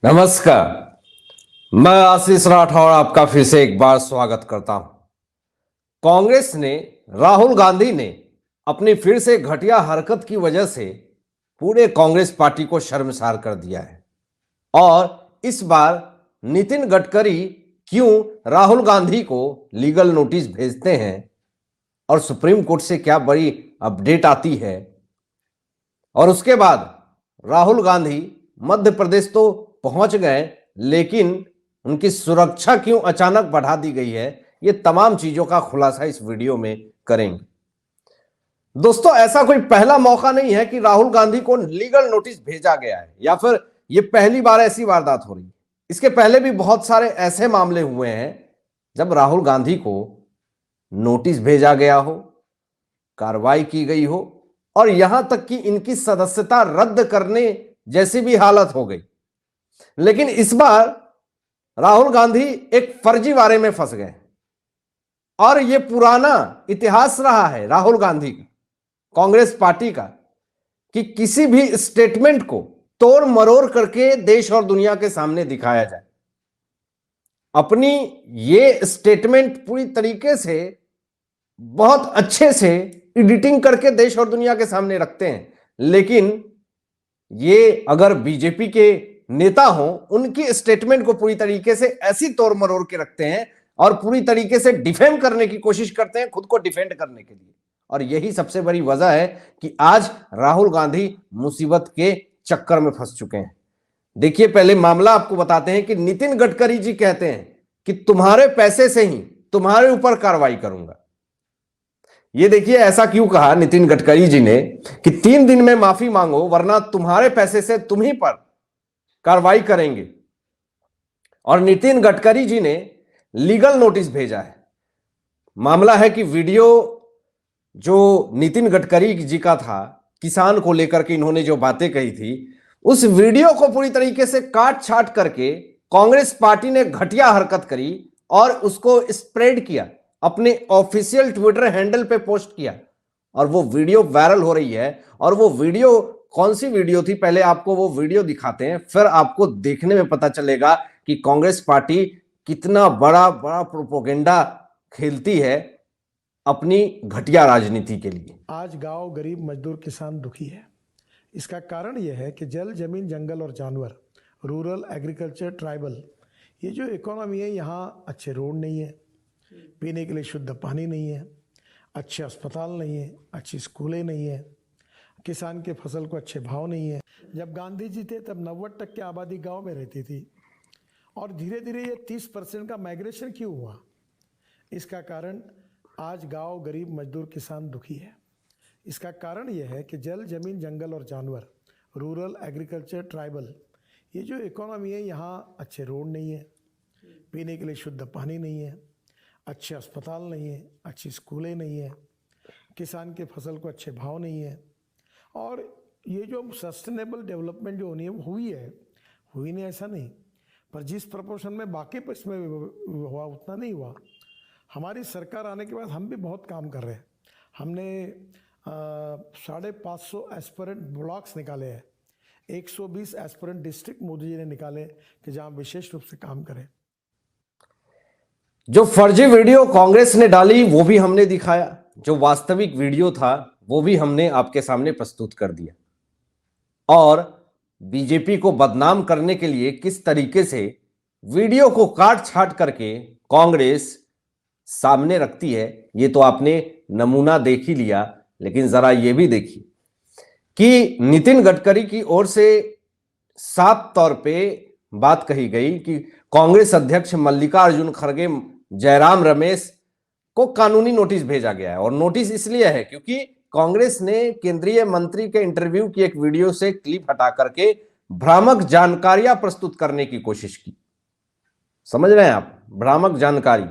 नमस्कार। मैं आशीष राठौर आपका फिर से एक बार स्वागत करता हूं। कांग्रेस ने, राहुल गांधी ने अपनी फिर से घटिया हरकत की वजह से पूरे कांग्रेस पार्टी को शर्मसार कर दिया है। और इस बार नितिन गडकरी क्यों राहुल गांधी को लीगल नोटिस भेजते हैं और सुप्रीम कोर्ट से क्या बड़ी अपडेट आती है, और उसके बाद राहुल गांधी मध्य प्रदेश तो पहुंच गए, लेकिन उनकी सुरक्षा क्यों अचानक बढ़ा दी गई है, ये तमाम चीजों का खुलासा इस वीडियो में करेंगे। दोस्तों, ऐसा कोई पहला मौका नहीं है कि राहुल गांधी को लीगल नोटिस भेजा गया है, या फिर ये पहली बार ऐसी वारदात हो रही है। इसके पहले भी बहुत सारे ऐसे मामले हुए हैं जब राहुल गांधी को नोटिस भेजा गया हो, कार्रवाई की गई हो, और यहां तक कि इनकी सदस्यता रद्द करने जैसी भी हालत हो गई। लेकिन इस बार राहुल गांधी एक फर्जीवाड़े में फंस गए, और यह पुराना इतिहास रहा है राहुल गांधी का, कांग्रेस पार्टी का, कि किसी भी स्टेटमेंट को तोड़ मरोड़ करके देश और दुनिया के सामने दिखाया जाए। अपनी ये स्टेटमेंट पूरी तरीके से बहुत अच्छे से एडिटिंग करके देश और दुनिया के सामने रखते हैं, लेकिन ये अगर बीजेपी के नेता हों, उनकी स्टेटमेंट को पूरी तरीके से ऐसी तोड़ मरोड़ के रखते हैं और पूरी तरीके से डिफेम करने की कोशिश करते हैं, खुद को डिफेंड करने के लिए। और यही सबसे बड़ी वजह है कि आज राहुल गांधी मुसीबत के चक्कर में फंस चुके हैं। देखिए, पहले मामला आपको बताते हैं कि नितिन गडकरी जी कहते हैं कि तुम्हारे पैसे से ही तुम्हारे ऊपर कार्रवाई करूंगा। ये देखिए, ऐसा क्यों कहा नितिन गडकरी जी ने कि 3 दिन में माफी मांगो, वरना तुम्हारे पैसे से तुम ही पर कार्रवाई करेंगे। और नितिन गडकरी जी ने लीगल नोटिस भेजा है। मामला है कि वीडियो जो नितिन गडकरी जी का था, किसान को लेकर के इन्होंने जो बातें कही थी, उस वीडियो को पूरी तरीके से काट छाट करके कांग्रेस पार्टी ने घटिया हरकत करी और उसको स्प्रेड किया, अपने ऑफिशियल ट्विटर हैंडल पे पोस्ट किया, और वो वीडियो वायरल हो रही है। और वो वीडियो कौन सी वीडियो थी, पहले आपको वो वीडियो दिखाते हैं, फिर आपको देखने में पता चलेगा कि कांग्रेस पार्टी कितना बड़ा बड़ा प्रोपोगेंडा खेलती है अपनी घटिया राजनीति के लिए। आज गांव गरीब मजदूर किसान दुखी है। इसका कारण यह है कि जल, जमीन, जंगल और जानवर, रूरल, एग्रीकल्चर, ट्राइबल, ये जो इकोनॉमी है, यहाँ अच्छे रोड नहीं है, पीने के लिए शुद्ध पानी नहीं है, अच्छे अस्पताल नहीं है, अच्छी स्कूलें नहीं है, किसान के फसल को अच्छे भाव नहीं है। जब गांधी जी थे तब 90% आबादी गांव में रहती थी, और धीरे धीरे ये 30% का माइग्रेशन क्यों हुआ? इसका कारण आज गांव गरीब मजदूर किसान दुखी है। इसका कारण यह है कि जल, जमीन, जंगल और जानवर, रूरल, एग्रीकल्चर, ट्राइबल, ये जो इकोनॉमी है, यहाँ अच्छे रोड नहीं है, पीने के लिए शुद्ध पानी नहीं है, अच्छे अस्पताल नहीं है, अच्छी स्कूलें नहीं है, किसान के फसल को अच्छे भाव नहीं है। और ये जो सस्टेनेबल डेवलपमेंट जो होनी है वो हुई नहीं ऐसा नहीं, पर जिस प्रपोर्शन में बाकी इसमें हुआ उतना नहीं हुआ। हमारी सरकार आने के बाद हम भी बहुत काम कर रहे हैं। हमने 550 एस्पिरेंट ब्लॉक्स निकाले हैं, 120 एस्पिरेंट डिस्ट्रिक्ट मोदी जी ने निकाले कि जहाँ विशेष रूप से काम करें। जो फर्जी वीडियो कांग्रेस ने डाली वो भी हमने दिखाया, जो वास्तविक वीडियो था वो भी हमने आपके सामने प्रस्तुत कर दिया, और बीजेपी को बदनाम करने के लिए किस तरीके से वीडियो को काट छाट करके कांग्रेस सामने रखती है, ये तो आपने नमूना देख ही लिया। लेकिन जरा ये भी देखिए कि नितिन गडकरी की ओर से साफ तौर पे बात कही गई कि कांग्रेस अध्यक्ष मल्लिकार्जुन खड़गे, जयराम रमेश को कानूनी नोटिस भेजा गया है। और नोटिस इसलिए है क्योंकि कांग्रेस ने केंद्रीय मंत्री के इंटरव्यू की एक वीडियो से क्लिप हटा करके भ्रामक जानकारियां प्रस्तुत करने की कोशिश की। समझ रहे हैं आप? भ्रामक जानकारी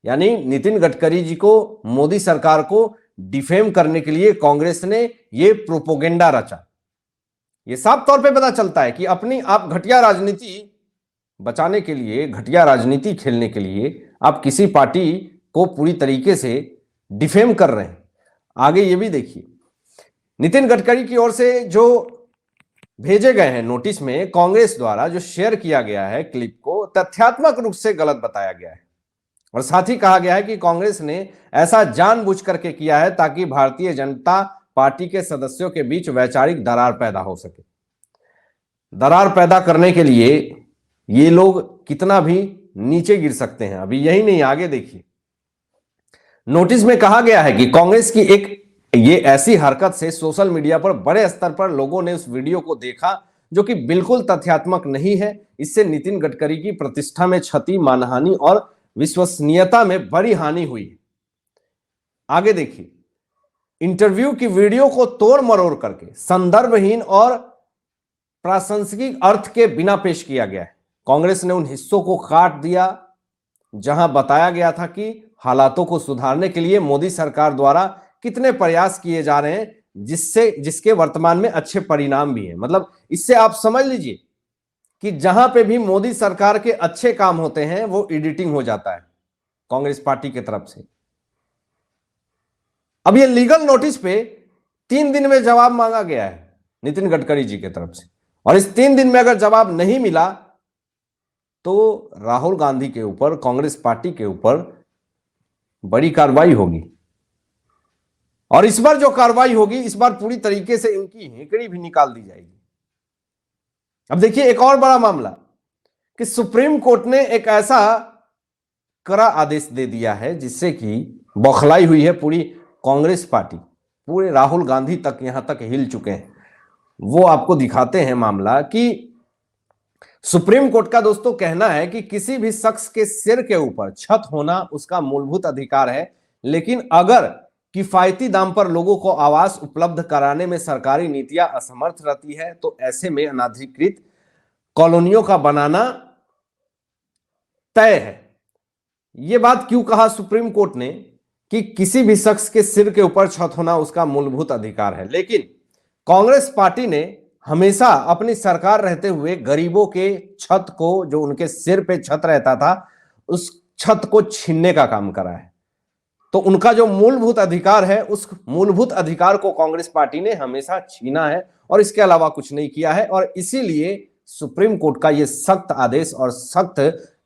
यानी नितिन गडकरी जी को, मोदी सरकार को डिफेम करने के लिए कांग्रेस ने ये प्रोपोगेंडा रचा। ये साफ तौर पे पता चलता है कि अपनी आप घटिया राजनीति बचाने के लिए, घटिया राजनीति खेलने के लिए आप किसी पार्टी को पूरी तरीके से डिफेम कर रहे हैं। आगे ये भी देखिए, नितिन गडकरी की ओर से जो भेजे गए हैं नोटिस में कांग्रेस द्वारा जो शेयर किया गया है क्लिप को तथ्यात्मक रूप से गलत बताया गया है और साथ ही कहा गया है कि कांग्रेस ने ऐसा जानबूझ करके किया है ताकि भारतीय जनता पार्टी के सदस्यों के बीच वैचारिक दरार पैदा हो सके। दरार पैदा करने के लिए ये लोग कितना भी नीचे गिर सकते हैं। अभी यही नहीं, आगे देखिए। नोटिस में कहा गया है कि कांग्रेस की एक ये ऐसी हरकत से सोशल मीडिया पर बड़े स्तर पर लोगों ने उस वीडियो को देखा जो कि बिल्कुल तथ्यात्मक नहीं है। इससे नितिन गडकरी की प्रतिष्ठा में क्षति, मानहानि और विश्वसनीयता में बड़ी हानि हुई। आगे देखिए। इंटरव्यू की वीडियो को तोड़ मरोड़ करके संदर्भहीन और प्रासंगिक अर्थ के बिना पेश किया गया है। कांग्रेस ने उन हिस्सों को काट दिया जहां बताया गया था कि हालातों को सुधारने के लिए मोदी सरकार द्वारा कितने प्रयास किए जा रहे हैं, जिसके वर्तमान में अच्छे परिणाम भी हैं। मतलब इससे आप समझ लीजिए कि जहां पे भी मोदी सरकार के अच्छे काम होते हैं वो एडिटिंग हो जाता है कांग्रेस पार्टी की तरफ से। अब ये लीगल नोटिस पे 3 दिन में जवाब मांगा गया है नितिन गडकरी जी की तरफ से, और इस 3 दिन में अगर जवाब नहीं मिला तो राहुल गांधी के ऊपर, कांग्रेस पार्टी के ऊपर बड़ी कार्रवाई होगी। और इस बार जो कार्रवाई होगी, इस बार पूरी तरीके से इनकी हेकड़ी भी निकाल दी जाएगी। अब देखिए एक और बड़ा मामला कि सुप्रीम कोर्ट ने एक ऐसा कड़ा आदेश दे दिया है जिससे कि बौखलाई हुई है पूरी कांग्रेस पार्टी, पूरे राहुल गांधी तक यहां तक हिल चुके हैं। वो आपको दिखाते हैं मामला कि सुप्रीम कोर्ट का दोस्तों कहना है कि किसी भी शख्स के सिर के ऊपर छत होना उसका मूलभूत अधिकार है, लेकिन अगर किफायती दाम पर लोगों को आवास उपलब्ध कराने में सरकारी नीतियां असमर्थ रहती है तो ऐसे में अनाधिकृत कॉलोनियों का बनाना तय है। यह बात क्यों कहा सुप्रीम कोर्ट ने कि किसी भी शख्स के सिर के ऊपर छत होना उसका मूलभूत अधिकार है, लेकिन कांग्रेस पार्टी ने हमेशा अपनी सरकार रहते हुए गरीबों के छत को, जो उनके सिर पे छत रहता था, उस छत को छीनने का काम करा है। तो उनका जो मूलभूत अधिकार है, उस मूलभूत अधिकार को कांग्रेस पार्टी ने हमेशा छीना है और इसके अलावा कुछ नहीं किया है। और इसीलिए सुप्रीम कोर्ट का यह सख्त आदेश और सख्त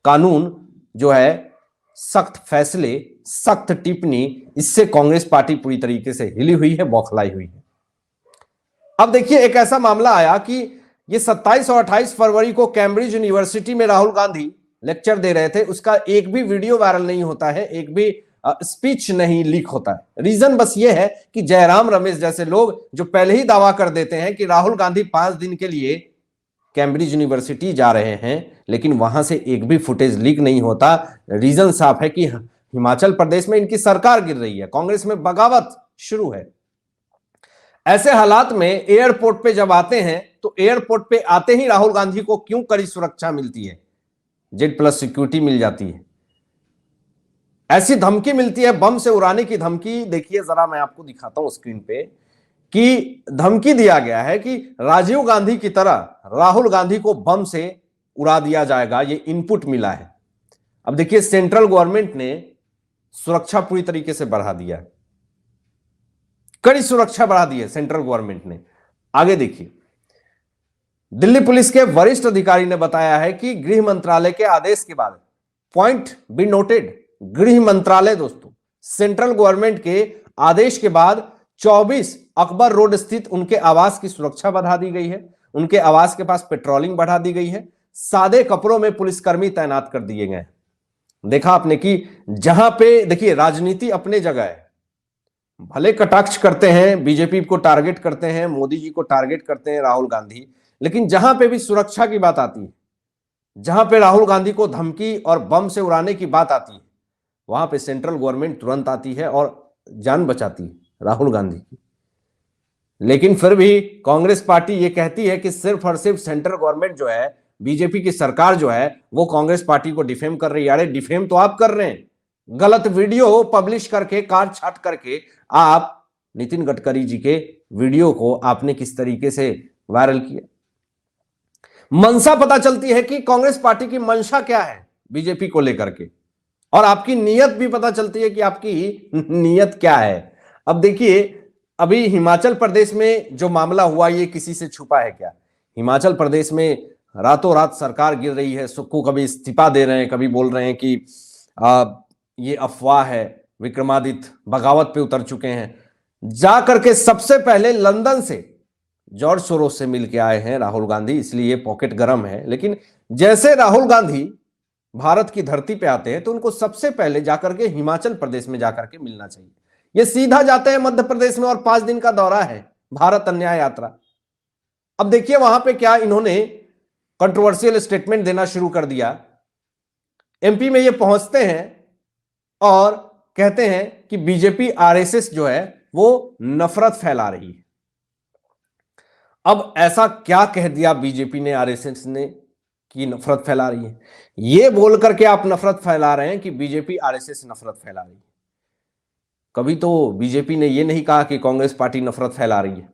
कानून जो है, सख्त फैसले, सख्त टिप्पणी, इससे कांग्रेस पार्टी पूरी तरीके से हिली हुई है, बौखलाई हुई है। अब देखिए एक ऐसा मामला आया कि ये 27 और 28 फरवरी को कैम्ब्रिज यूनिवर्सिटी में राहुल गांधी लेक्चर दे रहे थे, उसका एक भी वीडियो वायरल नहीं होता है, एक भी स्पीच नहीं लीक होता है। रीजन बस ये है कि जयराम रमेश जैसे लोग जो पहले ही दावा कर देते हैं कि राहुल गांधी 5 दिन के लिए कैम्ब्रिज यूनिवर्सिटी जा रहे हैं, लेकिन वहां से एक भी फुटेज लीक नहीं होता। रीजन साफ है कि हिमाचल प्रदेश में इनकी सरकार गिर रही है, कांग्रेस में बगावत शुरू है। ऐसे हालात में एयरपोर्ट पे जब आते हैं तो एयरपोर्ट पे आते ही राहुल गांधी को क्यों कड़ी सुरक्षा मिलती है, Z+ सिक्योरिटी मिल जाती है, ऐसी धमकी मिलती है, बम से उड़ाने की धमकी। देखिए जरा मैं आपको दिखाता हूं स्क्रीन पे कि धमकी दिया गया है कि राजीव गांधी की तरह राहुल गांधी को बम से उड़ा दिया जाएगा, ये इनपुट मिला है। अब देखिए सेंट्रल गवर्नमेंट ने सुरक्षा पूरी तरीके से बढ़ा दिया है, कड़ी सुरक्षा बढ़ा दी है सेंट्रल गवर्नमेंट ने। आगे देखिए, दिल्ली पुलिस के वरिष्ठ अधिकारी ने बताया है कि गृह मंत्रालय के आदेश के बाद, पॉइंट बी नोटेड, गृह मंत्रालय दोस्तों, सेंट्रल गवर्नमेंट के आदेश के बाद 24 अकबर रोड स्थित उनके आवास की सुरक्षा बढ़ा दी गई है, उनके आवास के पास पेट्रोलिंग बढ़ा दी गई है, सादे कपड़ों में पुलिसकर्मी तैनात कर दिए गए। देखा आपने कि जहां पे देखिए राजनीति अपने जगह है, भले कटाक्ष करते हैं, बीजेपी को टारगेट करते हैं, मोदी जी को टारगेट करते हैं राहुल गांधी, लेकिन जहां पे भी सुरक्षा की बात आती है, जहां पे राहुल गांधी को धमकी और बम से उड़ाने की बात आती है, वहां पे सेंट्रल गवर्नमेंट तुरंत आती है और जान बचाती है राहुल गांधी की। लेकिन फिर भी कांग्रेस पार्टी ये कहती है कि सिर्फ और सिर्फ सेंट्रल गवर्नमेंट जो है, बीजेपी की सरकार जो है, वो कांग्रेस पार्टी को डिफेम कर रही है। अरे डिफेम तो आप कर रहे हैं, गलत वीडियो पब्लिश करके, काट छाट करके आप नितिन गडकरी जी के वीडियो को आपने किस तरीके से वायरल किया। मंशा पता चलती है कि कांग्रेस पार्टी की मंशा क्या है बीजेपी को लेकर के, और आपकी नीयत भी पता चलती है कि आपकी नीयत क्या है। अब देखिए अभी हिमाचल प्रदेश में जो मामला हुआ, ये किसी से छुपा है क्या? हिमाचल प्रदेश में रातों रात सरकार गिर रही है, सुक्खू कभी इस्तीफा दे रहे हैं, कभी बोल रहे हैं कि ये अफवाह है, विक्रमादित्य बगावत पे उतर चुके हैं। जा करके सबसे पहले लंदन से जॉर्ज सोरोस से मिल के आए हैं राहुल गांधी, इसलिए ये पॉकेट गरम है। लेकिन जैसे राहुल गांधी भारत की धरती पे आते हैं तो उनको सबसे पहले जाकर के हिमाचल प्रदेश में जाकर के मिलना चाहिए। ये सीधा जाते हैं मध्य प्रदेश में और 5 दिन का दौरा है, भारत अन्याय यात्रा। अब देखिए वहां पे क्या इन्होंने कंट्रोवर्शियल स्टेटमेंट देना शुरू कर दिया। एमपी में ये पहुंचते हैं और कहते हैं कि बीजेपी आरएसएस जो है वो नफरत फैला रही है। अब ऐसा क्या कह दिया बीजेपी ने, आरएसएस ने, कि नफरत फैला रही है? ये बोल करके आप नफरत फैला रहे हैं कि बीजेपी आरएसएस नफरत फैला रही है। कभी तो बीजेपी ने ये नहीं कहा कि कांग्रेस पार्टी नफरत फैला रही है।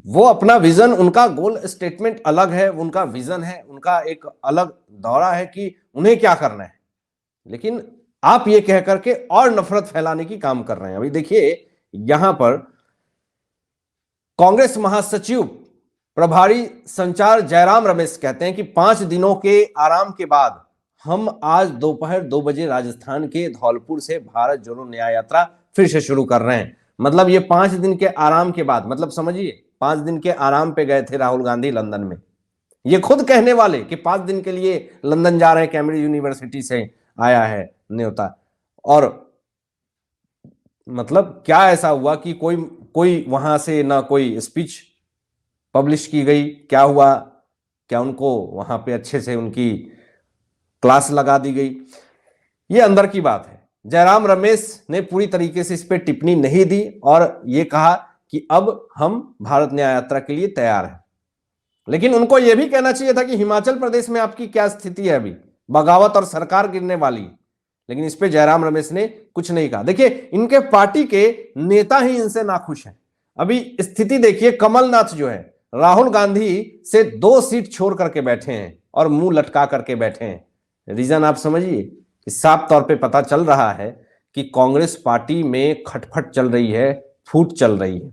वो अपना विजन, उनका गोल स्टेटमेंट अलग है, उनका विजन है, उनका एक अलग दौरा है कि उन्हें क्या करना है। लेकिन आप ये कह करके और नफरत फैलाने की काम कर रहे हैं। अभी देखिए यहां पर कांग्रेस महासचिव प्रभारी संचार जयराम रमेश कहते हैं कि 5 दिनों के आराम के बाद हम आज दोपहर 2 बजे राजस्थान के धौलपुर से भारत जोड़ो न्याय यात्रा फिर से शुरू कर रहे हैं। मतलब ये 5 दिन के आराम के बाद, मतलब समझिए 5 दिन के आराम पे गए थे राहुल गांधी लंदन में। ये खुद कहने वाले कि 5 दिन के लिए लंदन जा रहे हैं, कैम्ब्रिज यूनिवर्सिटी से आया है न्योता। और मतलब क्या ऐसा हुआ कि कोई वहां से ना कोई स्पीच पब्लिश की गई, क्या हुआ, क्या उनको वहां पे अच्छे से उनकी क्लास लगा दी गई? ये अंदर की बात है। जयराम रमेश ने पूरी तरीके से इस पे टिप्पणी नहीं दी और ये कहा कि अब हम भारत न्याय यात्रा के लिए तैयार हैं। लेकिन उनको यह भी कहना चाहिए था कि हिमाचल प्रदेश में आपकी क्या स्थिति है, अभी बगावत और सरकार गिरने वाली है। लेकिन इस पे जयराम रमेश ने कुछ नहीं कहा। देखिए इनके पार्टी के नेता ही इनसे नाखुश हैं। अभी स्थिति देखिए, कमलनाथ जो है राहुल गांधी से 2 सीट छोड़ करके बैठे हैं और मुंह लटका करके बैठे हैं। रीजन आप समझिए, साफ तौर पे पता चल रहा है कि कांग्रेस पार्टी में खटपट चल रही है, फूट चल रही है।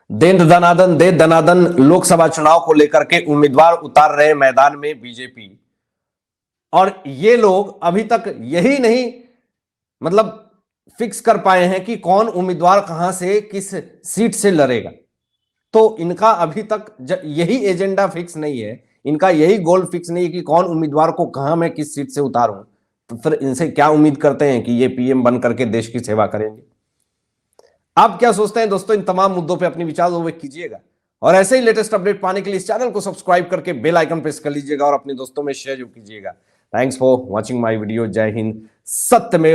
दे दनादन लोकसभा चुनाव को लेकर के उम्मीदवार उतार रहे मैदान में बीजेपी, और ये लोग अभी तक यही नहीं मतलब फिक्स कर पाए हैं कि कौन उम्मीदवार कहां से किस सीट से लड़ेगा। तो इनका अभी तक यही एजेंडा फिक्स नहीं है, इनका यही गोल फिक्स नहीं है कि कौन उम्मीदवार को कहां मैं किस सीट से उतारूं। तो फिर इनसे क्या उम्मीद करते हैं कि ये पीएम बन करके देश की सेवा करेंगे? आप क्या सोचते हैं दोस्तों? इन तमाम मुद्दों पे अपनी विचार व्यक्त कीजिएगा और ऐसे ही लेटेस्ट अपडेट पाने के लिए इस चैनल को सब्सक्राइब करके बेल आइकन प्रेस कर लीजिएगा और अपने दोस्तों में शेयर कीजिएगा। Thanks for watching my video. जय हिंद, सत्यमेव